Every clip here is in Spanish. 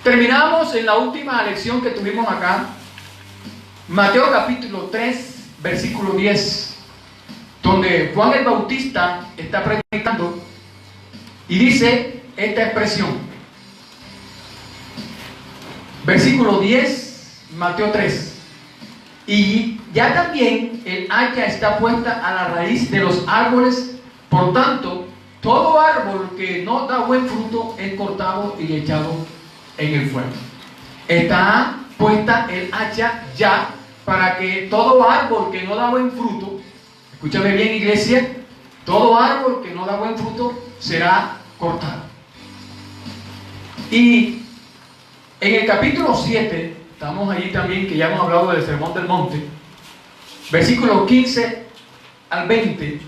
Terminamos en la última lección que tuvimos acá, Mateo capítulo 3, versículo 10, donde Juan el Bautista está predicando y dice esta expresión. Versículo 10, Mateo 3. Y ya también el hacha está puesta a la raíz de los árboles, por tanto, todo árbol que no da buen fruto es cortado y echado en el fuego. Está puesta el hacha ya para que todo árbol que no da buen fruto, escúchame bien, iglesia, todo árbol que no da buen fruto será cortado. Y en el capítulo 7, estamos allí también, que ya hemos hablado del Sermón del Monte, versículos 15 al 20,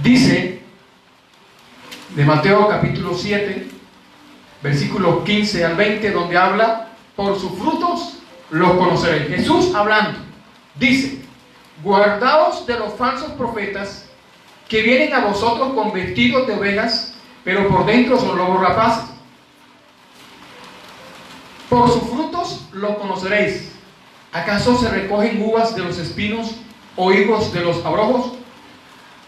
dice, de Mateo capítulo 7, versículos 15 al 20, donde habla, por sus frutos los conoceréis. Jesús hablando, dice, guardaos de los falsos profetas que vienen a vosotros con vestidos de ovejas, pero por dentro son lobos rapaces. Por sus frutos los conoceréis. ¿Acaso se recogen uvas de los espinos o higos de los abrojos?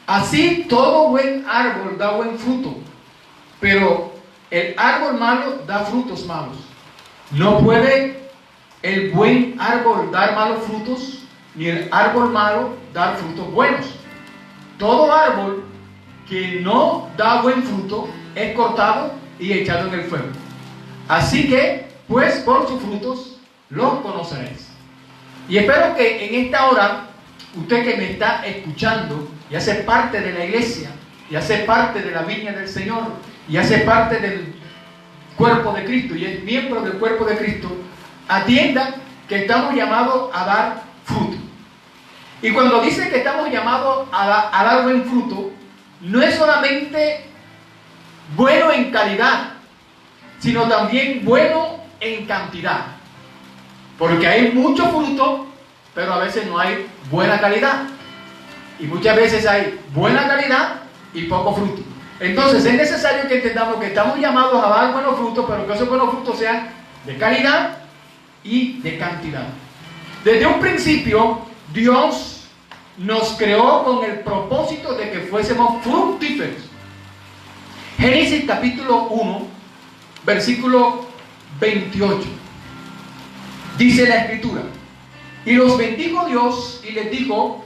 Así todo buen árbol da buen fruto, pero el árbol malo da frutos malos. No puede el buen árbol dar malos frutos, ni el árbol malo dar frutos buenos. Todo árbol que no da buen fruto es cortado y echado en el fuego. Así que, pues por sus frutos los conoceréis. Y espero que en esta hora, usted que me está escuchando y hace parte de la iglesia, y hace parte de la viña del Señor, y hace parte del cuerpo de Cristo, y es miembro del cuerpo de Cristo, atienda que estamos llamados a dar fruto. Y cuando dice que estamos llamados a dar buen fruto, no es solamente bueno en calidad, sino también bueno en cantidad, porque hay mucho fruto, pero a veces no hay buena calidad, y muchas veces hay buena calidad y poco fruto. Entonces es necesario que entendamos que estamos llamados a dar buenos frutos, pero que esos buenos frutos sean de calidad y de cantidad. Desde un principio Dios nos creó con el propósito de que fuésemos fructíferos. Génesis capítulo 1, versículo 28, dice la escritura: y los bendijo Dios y les dijo,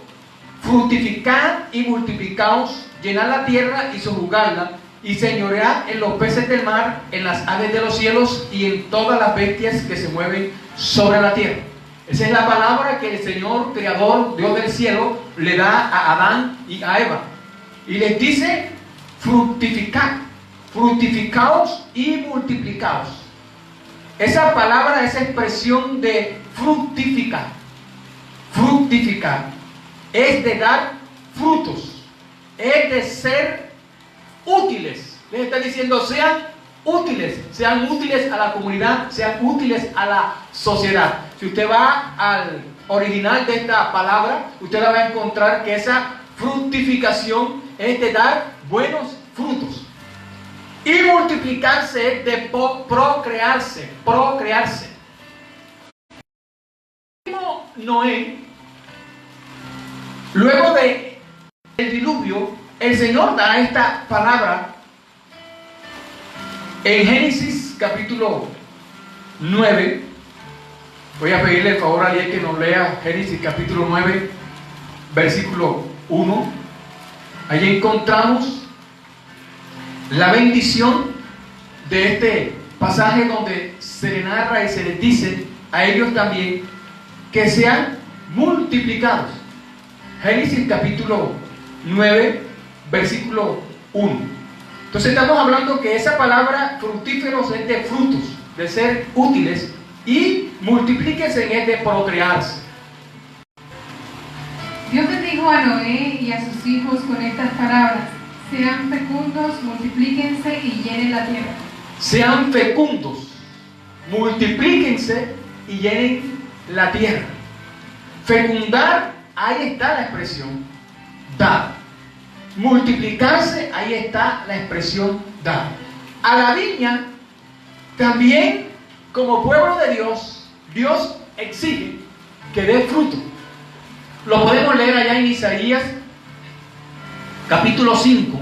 fructificad y multiplicaos, llenad la tierra y sojuzgadla, y señoread en los peces del mar, en las aves de los cielos y en todas las bestias que se mueven sobre la tierra. Esa es la palabra que el Señor Creador, Dios del cielo, le da a Adán y a Eva, y les dice, fructificad, fructificaos y multiplicaos. Esa palabra, esa expresión de fructificar, es de dar frutos, es de ser útiles. Les está diciendo, sean útiles a la comunidad, sean útiles a la sociedad. Si usted va al original de esta palabra, usted la va a encontrar que esa fructificación es de dar buenos frutos. Y multiplicarse es de procrearse. Noé, luego del diluvio, el Señor da esta palabra en Génesis capítulo 9. Voy a pedirle el favor a alguien que nos lea Génesis capítulo 9, versículo 1. Allí encontramos la bendición de este pasaje donde se le narra y se les dice a ellos también que sean multiplicados. Génesis capítulo 9, versículo 1. Entonces estamos hablando que esa palabra fructíferos es de frutos, de ser útiles, y multiplíquense es de procrearse. Dios bendijo a Noé y a sus hijos con estas palabras: sean fecundos, multiplíquense y llenen la tierra. Sean fecundos, multiplíquense y llenen la tierra. Fecundar, ahí está la expresión dar. Multiplicarse, ahí está la expresión dar. A la viña También, como pueblo de Dios, Dios exige que dé fruto. Lo podemos leer allá en Isaías, capítulo 5.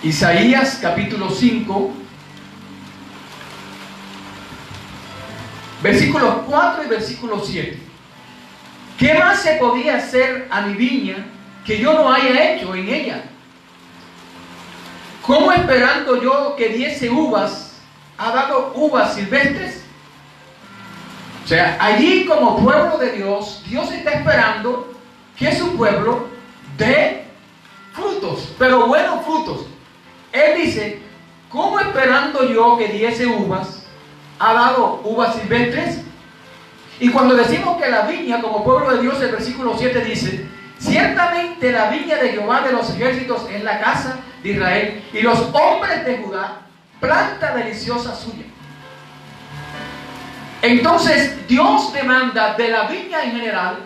Isaías, capítulo 5, versículos 4 y versículo 7. ¿Qué más se podía hacer a mi viña que yo no haya hecho en ella? ¿Cómo esperando yo que diese uvas, ha dado uvas silvestres? O sea, allí como pueblo de Dios, Dios está esperando que su pueblo dé frutos, pero buenos frutos. Él dice, ¿cómo esperando yo que diese uvas, ha dado uvas silvestres? Y cuando decimos que la viña como pueblo de Dios, el versículo 7 dice, ciertamente la viña de Jehová de los ejércitos es la casa de Israel, y los hombres de Judá, planta deliciosa suya. Entonces Dios demanda de la viña en general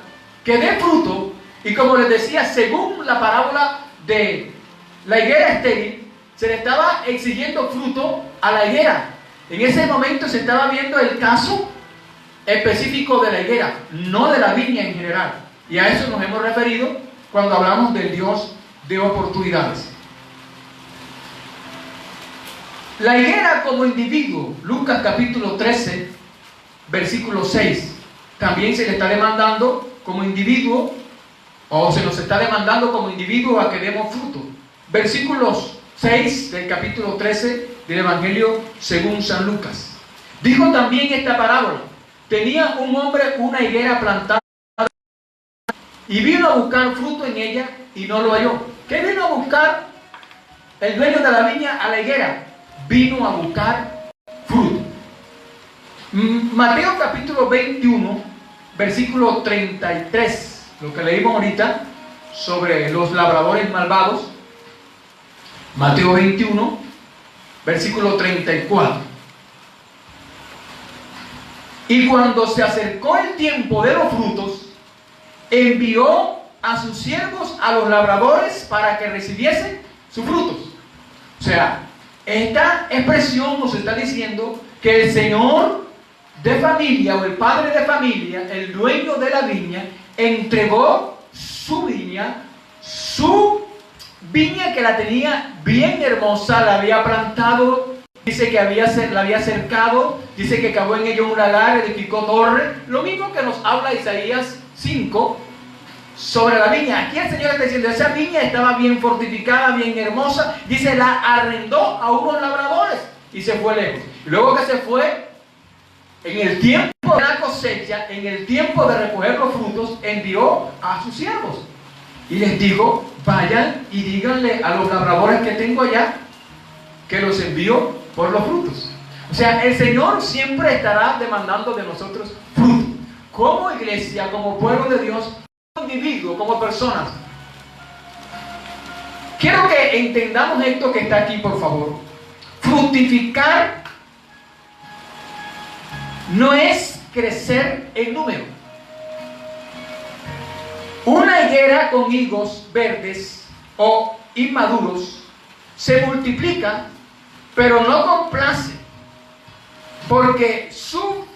que dé fruto, y como les decía, según la parábola de la higuera estéril, se le estaba exigiendo fruto a la higuera. En ese momento se estaba viendo el caso específico de la higuera, no de la viña en general. Y a eso nos hemos referido cuando hablamos del Dios de oportunidades. La higuera como individuo, Lucas capítulo 13, versículo 6, también se le está demandando como individuo, o se nos está demandando como individuo a que demos fruto. Versículos 6 del capítulo 13 del Evangelio según San Lucas. Dijo también esta parábola: tenía un hombre una higuera plantada y vino a buscar fruto en ella y no lo halló. ¿Qué vino a buscar el dueño de la viña a la higuera? Vino a buscar fruto. Mateo capítulo 21, versículo 33, lo que leímos ahorita sobre los labradores malvados. Mateo 21, versículo 34. Y cuando se acercó el tiempo de los frutos, envió a sus siervos a los labradores para que recibiesen sus frutos. O sea, esta expresión nos está diciendo que el Señor de familia o el padre de familia, el dueño de la viña, entregó su viña que la tenía bien hermosa, la había plantado, dice que la había cercado, dice que cavó en ella un lagar, edificó torre, lo mismo que nos habla Isaías 5 sobre la viña. Aquí el Señor está diciendo, esa viña estaba bien fortificada, bien hermosa, dice, la arrendó a unos labradores y se fue lejos. Y luego que se fue, en el tiempo de la cosecha, en el tiempo de recoger los frutos, envió a sus siervos y les dijo, vayan y díganle a los labradores que tengo allá que los envío por los frutos. O sea, el Señor siempre estará demandando de nosotros fruto. Como iglesia, como pueblo de Dios, como individuo, como personas. Quiero que entendamos esto que está aquí, por favor. Fructificar no es crecer en número. Una higuera con higos verdes o inmaduros se multiplica, pero no complace, porque su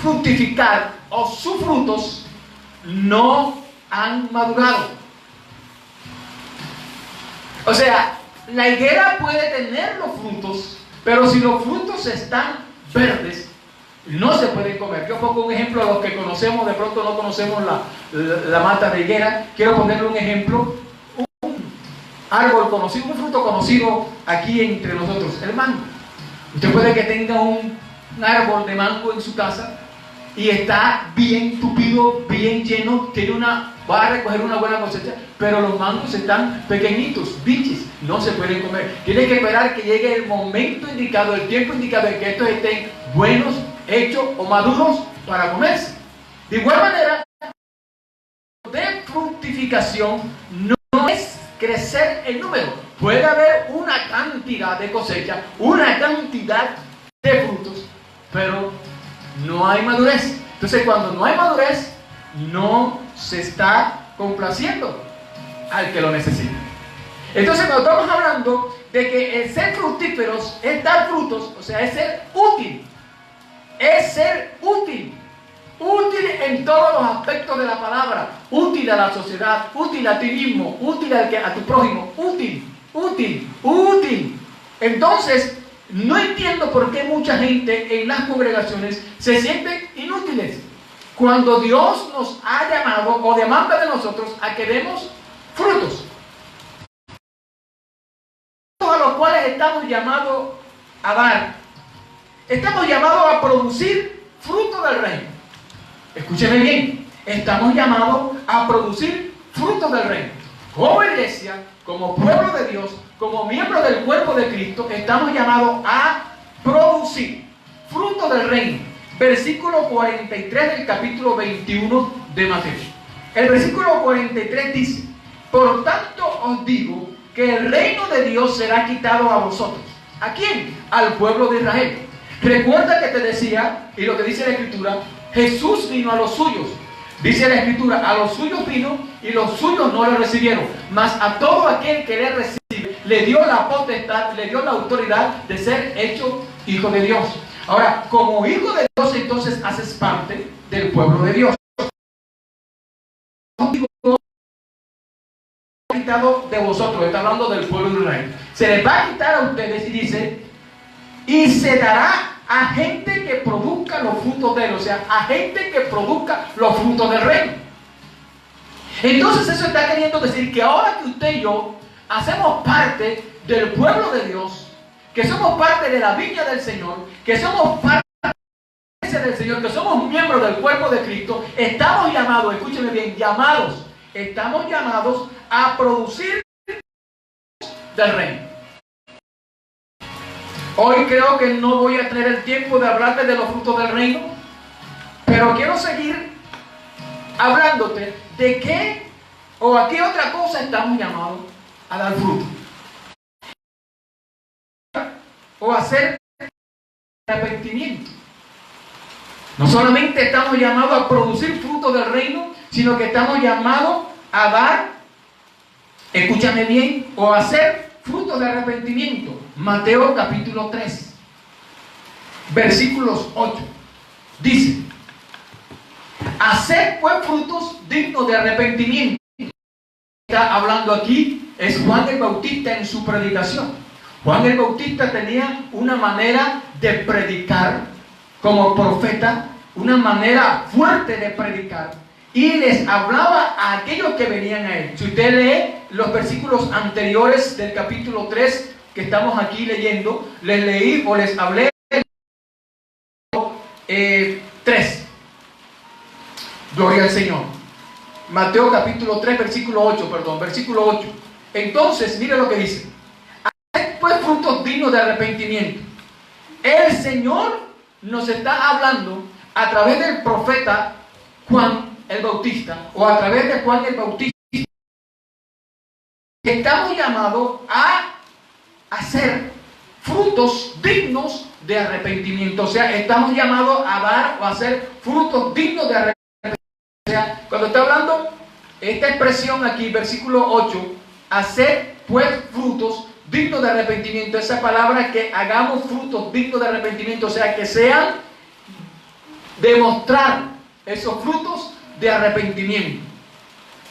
fructificar o sus frutos no han madurado. O sea, la higuera puede tener los frutos, pero si los frutos están verdes, no se pueden comer. Yo pongo un ejemplo a los que conocemos, de pronto no conocemos la mata de higuera. Quiero ponerle un ejemplo. Un árbol conocido, un fruto conocido aquí entre nosotros, el mango. Usted puede que tenga un árbol de mango en su casa y está bien tupido, bien lleno, va a recoger una buena cosecha, pero los mangos están pequeñitos, bichis, no se pueden comer. Tiene que esperar que llegue el momento indicado, el tiempo indicado en que estos estén buenos, hechos o maduros para comerse. De igual manera, de fructificación no es crecer en número. Puede haber una cantidad de cosecha, una cantidad de frutos, pero no hay madurez. Entonces, cuando no hay madurez, no se está complaciendo al que lo necesita. Entonces, cuando estamos hablando de que el ser fructíferos es dar frutos, o sea, es ser útil. Es ser útil. Útil en todos los aspectos de la palabra. Útil a la sociedad, útil a ti mismo, útil a tu prójimo. Útil, útil, útil. Entonces, no entiendo por qué mucha gente en las congregaciones se sienten inútiles, cuando Dios nos ha llamado o demanda de nosotros a que demos frutos, a los cuales estamos llamados a dar. Estamos llamados a producir fruto del reino. Escúcheme bien, estamos llamados a producir fruto del reino. Como iglesia, como pueblo de Dios, como miembro del cuerpo de Cristo, estamos llamados a producir fruto del reino. Versículo 43 del capítulo 21 de Mateo. El versículo 43 dice: por tanto os digo que el reino de Dios será quitado a vosotros. ¿A quién? Al pueblo de Israel. Recuerda que te decía, y lo que dice la Escritura, Jesús vino a los suyos. Dice la Escritura, a los suyos vino y los suyos no le recibieron. Mas a todo aquel que le recibe, le dio la potestad, le dio la autoridad de ser hecho hijo de Dios. Ahora, como hijo de Dios, entonces haces parte del pueblo de Dios. Quitado de vosotros, está hablando del pueblo de Israel. Se les va a quitar a ustedes y dice, y se dará a gente que produzca los frutos de él, o sea, a gente que produzca los frutos del reino. Entonces eso está queriendo decir que ahora que usted y yo hacemos parte del pueblo de Dios, que somos parte de la viña del Señor, que somos parte del Señor, que somos miembros del cuerpo de Cristo, estamos llamados, escúcheme bien, estamos llamados a producir del reino. Hoy creo que no voy a tener el tiempo de hablarte de los frutos del reino, pero quiero seguir hablándote de qué o a qué otra cosa estamos llamados a dar fruto. O hacer arrepentimiento. No solamente estamos llamados a producir fruto del reino, sino que estamos llamados a dar, escúchame bien, o a hacer fruto de arrepentimiento. Mateo capítulo 3, versículos 8. Dice: haced pues frutos dignos de arrepentimiento. Está hablando aquí, es Juan el Bautista en su predicación. Juan el Bautista tenía una manera de predicar como profeta, una manera fuerte de predicar, y les hablaba a aquellos que venían a él. Si usted lee los versículos anteriores del capítulo 3 que estamos aquí leyendo, les leí o les hablé 3. Gloria al Señor. Mateo capítulo 3, versículo 8. Entonces, mire lo que dice: haced pues frutos dignos de arrepentimiento. El Señor nos está hablando a través del profeta Juan el Bautista, o a través de Juan el Bautista. Estamos llamados a hacer frutos dignos de arrepentimiento. O sea, estamos llamados a dar o a hacer frutos dignos de arrepentimiento. O sea, cuando está hablando esta expresión aquí, versículo 8, hacer pues frutos dignos de arrepentimiento, esa palabra, que hagamos frutos dignos de arrepentimiento, o sea, que sean demostrar esos frutos de arrepentimiento,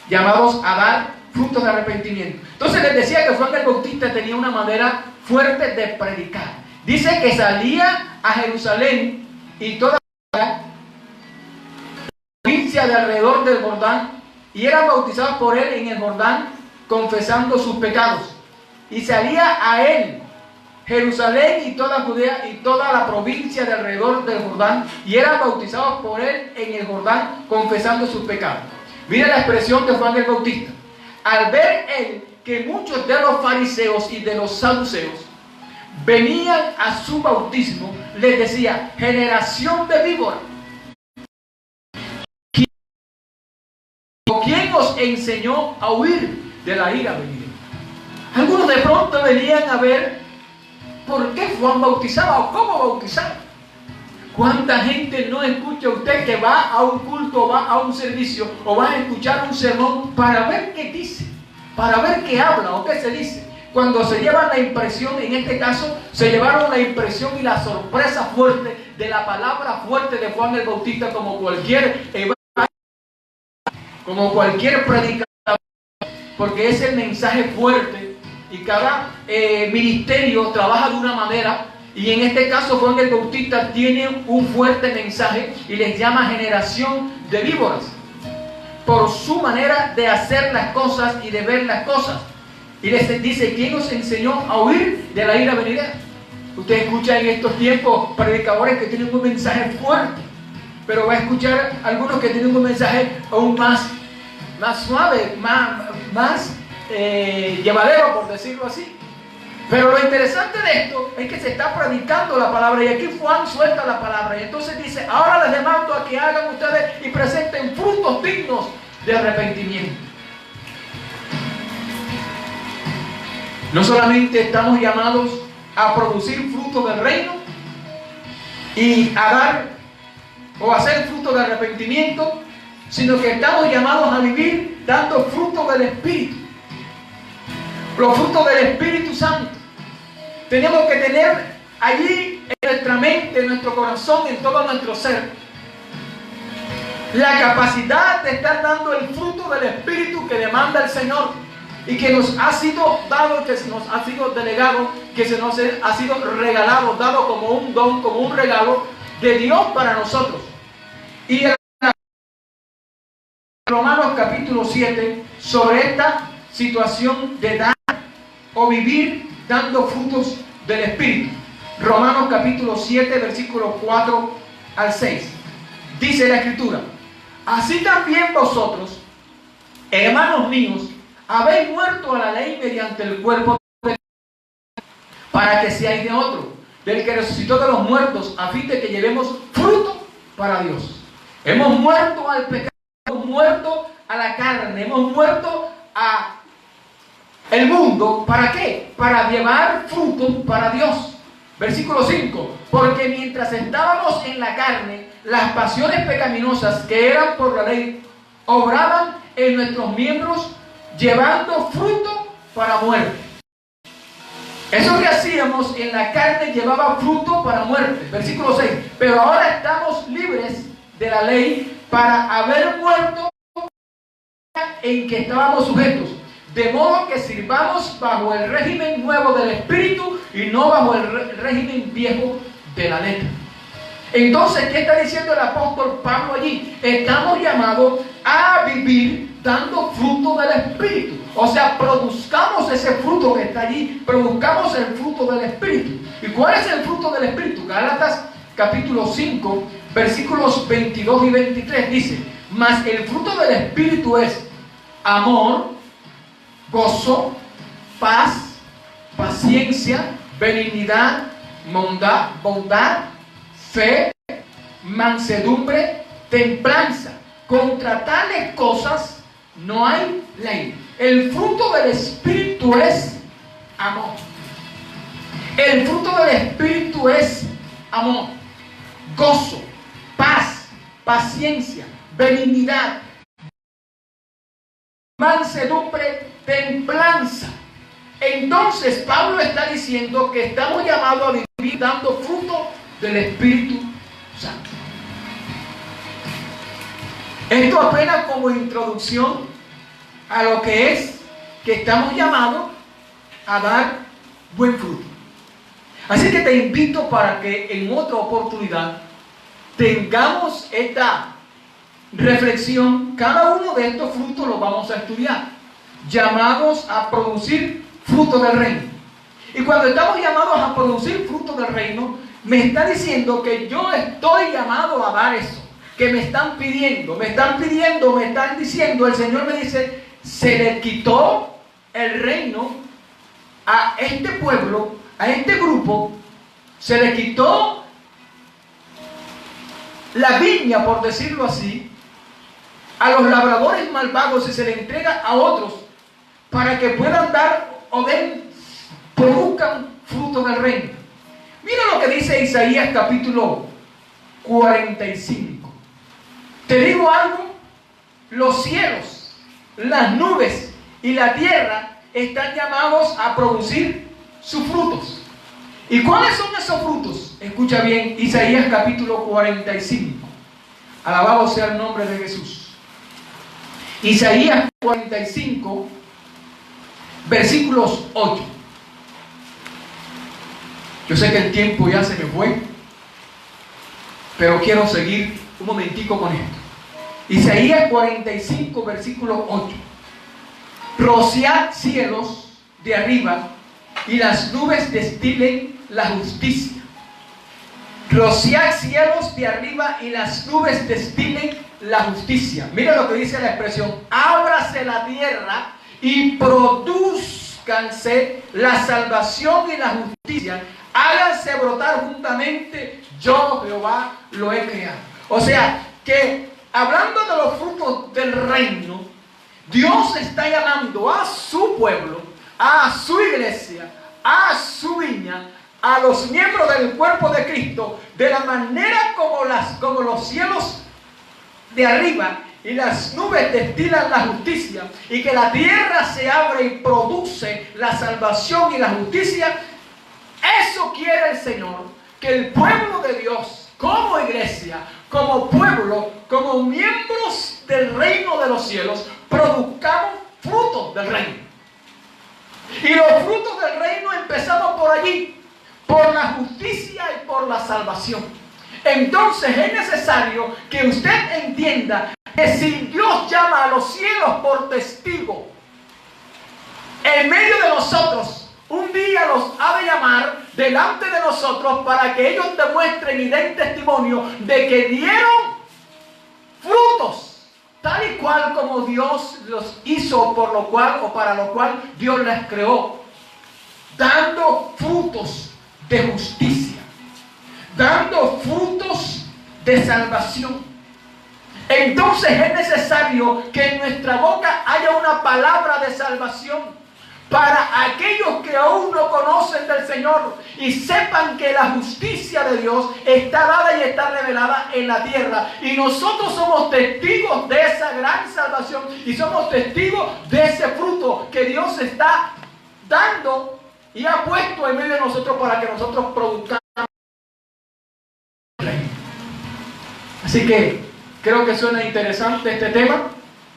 llamados a dar frutos de arrepentimiento. Entonces les decía que Juan el Bautista tenía una manera fuerte de predicar. Dice que salía a Jerusalén y toda la provincia de alrededor del Jordán, y eran bautizados por él en el Jordán, confesando sus pecados. Y salía a él Jerusalén y toda Judea y toda la provincia de alrededor del Jordán, y eran bautizados por él en el Jordán, confesando sus pecados. Mira la expresión de Juan el Bautista. Al ver él que muchos de los fariseos y de los saduceos venían a su bautismo, les decía: generación de víboras, ¿quién os enseñó a huir de la ira venidera? Algunos de pronto venían a ver por qué Juan bautizaba o cómo bautizaba. ¿Cuánta gente no escucha usted que va a un culto, va a un servicio o va a escuchar un sermón para ver qué dice? para ver qué habla o qué se dice. Cuando se llevan la impresión, en este caso, se llevaron la impresión y la sorpresa fuerte de la palabra fuerte de Juan el Bautista, como cualquier predicador, porque es el mensaje fuerte y cada ministerio trabaja de una manera. Y en este caso Juan el Bautista tiene un fuerte mensaje y les llama generación de víboras por su manera de hacer las cosas y de ver las cosas. Y les dice: ¿quién nos enseñó a huir de la ira venidera? Usted escucha en estos tiempos predicadores que tienen un mensaje fuerte, pero va a escuchar algunos que tienen un mensaje aún más suave, más llevadero, por decirlo así. Pero lo interesante de esto es que se está predicando la palabra, y aquí Juan suelta la palabra, y entonces dice: ahora les demando a que hagan ustedes y presenten frutos dignos de arrepentimiento. No solamente estamos llamados a producir fruto del reino y a dar o hacer fruto de arrepentimiento, sino que estamos llamados a vivir dando fruto del Espíritu. Los frutos del Espíritu Santo. Tenemos que tener allí en nuestra mente, en nuestro corazón, en todo nuestro ser, la capacidad de estar dando el fruto del Espíritu que demanda el Señor y que nos ha sido dado, que se nos ha sido delegado, que se nos ha sido regalado, dado como un don, como un regalo de Dios para nosotros. Y en Romanos capítulo 7, sobre esta situación de dar o vivir dando frutos del Espíritu. Romanos capítulo 7, versículos 4 al 6. Dice la Escritura: así también vosotros, hermanos míos, habéis muerto a la ley mediante el cuerpo de Cristo, para que seáis de otro, del que resucitó de los muertos, a fin de que llevemos fruto para Dios. Hemos muerto al pecado, hemos muerto a la carne, hemos muerto a el mundo. ¿Para qué? Para llevar fruto para Dios. Versículo 5: porque mientras estábamos en la carne, las pasiones pecaminosas que eran por la ley obraban en nuestros miembros, llevando fruto para muerte. Eso que hacíamos en la carne llevaba fruto para muerte. Versículo 6: pero ahora estamos libres de la ley para haber muerto en que estábamos sujetos, de modo que sirvamos bajo el régimen nuevo del Espíritu y no bajo el régimen viejo de la letra. Entonces, ¿qué está diciendo el apóstol Pablo allí? Estamos llamados a vivir dando fruto del Espíritu. O sea, produzcamos ese fruto que está allí, produzcamos el fruto del Espíritu. ¿Y cuál es el fruto del Espíritu? Gálatas capítulo 5, versículos 22 y 23 dice: mas el fruto del Espíritu es amor, gozo, paz, paciencia, benignidad, bondad, fe, mansedumbre, templanza. Contra tales cosas no hay ley. El fruto del Espíritu es amor. El fruto del Espíritu es amor, gozo, paz, paciencia, benignidad, mansedumbre, templanza. Entonces Pablo está diciendo que estamos llamados a vivir dando fruto del Espíritu Santo. Esto apenas como introducción a lo que es que estamos llamados a dar buen fruto. Así que te invito para que en otra oportunidad tengamos esta reflexión. Cada uno de estos frutos los vamos a estudiar, llamados a producir fruto del reino. Y cuando estamos llamados a producir fruto del reino, me está diciendo que yo estoy llamado a dar eso que me están pidiendo, me están diciendo. El Señor me dice: se le quitó el reino a este pueblo, a este grupo, se le quitó la viña, por decirlo así, a los labradores malvados, y se le entrega a otros para que puedan dar o produzcan fruto del reino. Mira lo que dice Isaías capítulo 45. Te digo algo: los cielos, las nubes y la tierra están llamados a producir sus frutos. ¿Y cuáles son esos frutos? Escucha bien, Isaías capítulo 45. Alabado sea el nombre de Jesús. Isaías 45, versículos 8. Yo sé que el tiempo ya se me fue, pero quiero seguir un momentico con esto. Isaías 45, versículo 8. Rociad cielos de arriba y las nubes destilen la justicia. Rociad cielos de arriba y las nubes destilen la justicia. Mira lo que dice la expresión: ábrase la tierra y produzcanse la salvación y la justicia. Háganse brotar juntamente, yo Jehová lo he creado. O sea, que hablando de los frutos del reino, Dios está llamando a su pueblo, a su iglesia, a su viña, a los miembros del cuerpo de Cristo, de la manera como los cielos de arriba y las nubes destilan la justicia, y que la tierra se abre y produce la salvación y la justicia. Eso quiere el Señor, que el pueblo de Dios, como iglesia, como pueblo, como miembros del reino de los cielos, produzcamos frutos del reino. Y los frutos del reino empezamos por allí, por la justicia y por la salvación. Entonces es necesario que usted entienda que si Dios llama a los cielos por testigo en medio de nosotros, un día los ha de llamar delante de nosotros para que ellos demuestren y den testimonio de que dieron frutos, tal y cual como Dios los hizo, por lo cual o para lo cual Dios les creó, dando frutos de justicia, dando frutos de salvación. Entonces es necesario que en nuestra boca haya una palabra de salvación para aquellos que aún no conocen del Señor y sepan que la justicia de Dios está dada y está revelada en la tierra. Y nosotros somos testigos de esa gran salvación y somos testigos de ese fruto que Dios está dando y ha puesto en medio de nosotros para que nosotros produzcamos. Así que creo que suena interesante este tema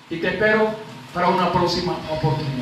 y te espero para una próxima oportunidad.